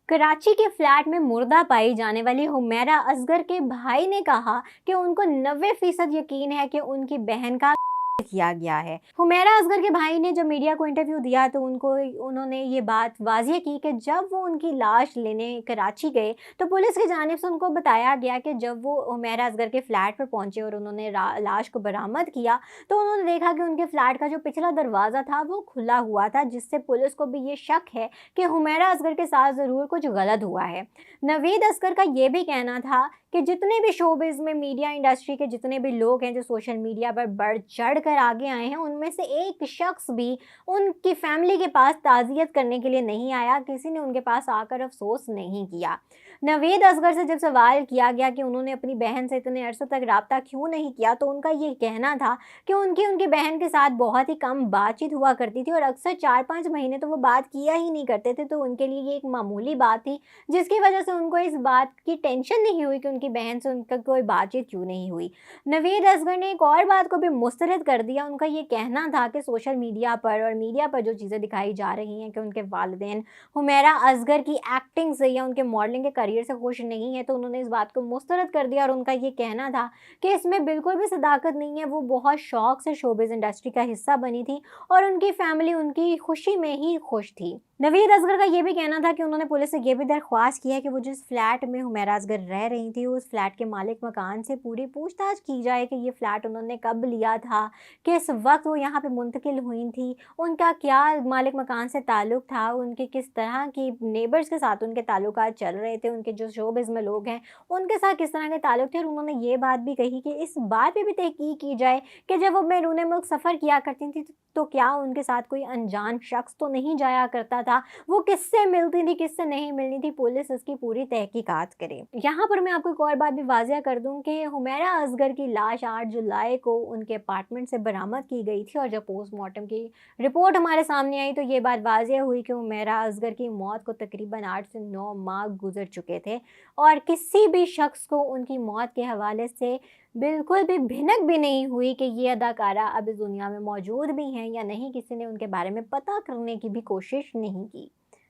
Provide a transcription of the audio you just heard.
कराची के फ्लैट में मुर्दा पाई जाने वाली हुमैरा असगर के भाई ने कहा कि उनको 90% यकीन है कि उनकी बहन का किया गया है। हुमैरा असगर के भाई ने जब मीडिया को इंटरव्यू दिया तो उन्होंने ये बात वाज़ेह की कि जब वो उनकी लाश लेने कराची गए तो पुलिस की जानिब से उनको बताया गया कि जब वो हुमैरा असगर के फ्लैट पर पहुंचे और उन्होंने लाश को बरामद किया तो उन्होंने देखा कि उनके फ्लैट का जो पिछला दरवाज़ा था वो खुला हुआ था, जिससे पुलिस को भी ये शक है कि हुमैरा असगर के साथ ज़रूर कुछ गलत हुआ है। नवीद असगर का ये भी कहना था कि जितने भी शोबिज़ में मीडिया इंडस्ट्री के जितने भी लोग हैं जो सोशल मीडिया पर बढ़ चढ़ कर आगे आए हैं, उनमें से एक शख्स भी उनकी फैमिली के पास ताज़ियत करने के लिए नहीं आया, किसी ने उनके पास आकर अफसोस नहीं किया। नवीद असगर से जब सवाल किया गया कि उन्होंने अपनी बहन से इतने अरसे तक रब्ता क्यों नहीं किया, तो उनका ये कहना था कि उनकी बहन के साथ बहुत ही कम बातचीत हुआ करती थी और अक्सर 4-5 महीने तो वो बात किया ही नहीं करते थे, तो उनके लिए ये एक मामूली बात थी, जिसकी वजह से उनको इस बात की टेंशन नहीं हुई कि उनकी बहन से उनका कोई बातचीत क्यों नहीं हुई। नवीद असगर ने एक और बात को भी मुस्तरद कर दिया। उनका ये कहना था कि सोशल मीडिया पर और मीडिया पर जो चीज़ें दिखाई जा रही हैं कि उनके वालिदैन हुमैरा असगर की एक्टिंग से या उनके मॉडलिंग के करियर से खुश नहीं है, तो उन्होंने इस बात को मुस्तरद कर दिया और उनका ये कहना था कि इसमें बिल्कुल भी सदाकत नहीं है। वो बहुत शौक से शोबिज़ इंडस्ट्री का हिस्सा बनी थी और उनकी फैमिली उनकी खुशी में ही खुश थी। नवीद असगर का ये भी कहना था कि उन्होंने पुलिस से ये भी दरख्वास्त की है कि वो जिस फ्लैट में हुमैरा असगर रह रही थी, उस फ्लैट के मालिक मकान से पूरी पूछताछ की जाए कि ये फ्लैट उन्होंने कब लिया था, किस वक्त वो यहाँ पे मुंतकिल हुई थी, उनका क्या मालिक मकान से ताल्लुक़ था, उनके किस तरह की नेबर्स के साथ उनके ताल्लुकात चल रहे थे, उनके जो शोबिज़ में लोग हैं उनके साथ किस तरह के ताल्लुक़ थे। और उन्होंने ये बात भी कही कि इस बात पे भी तहकीक की जाए कि जब वो बैरून मुल्क सफ़र किया करती थी तो क्या उनके साथ कोई अनजान शख्स तो नहीं जाया करता था, वो किससे मिलती थी, किससे नहीं मिलनी थी, पुलिस इसकी पूरी तहकीकात करे। यहाँ पर मैं आपको एक और बात भी वाज़ेह कर दूँ कि हुमैरा असगर की लाश 8 जुलाई को उनके अपार्टमेंट से बरामद की गई थी और जब पोस्टमार्टम की रिपोर्ट हमारे सामने आई तो ये बात वाज़ेह हुई कि हुमैरा असगर की मौत को तकरीबन 8 से 9 माह गुजर चुके थे और किसी भी शख्स को उनकी मौत के हवाले से बिल्कुल भी भिनक भी नहीं हुई कि ये अदाकारा अब इस दुनिया में मौजूद भी हैं या नहीं। किसी ने उनके बारे में पता करने की भी कोशिश नहीं की।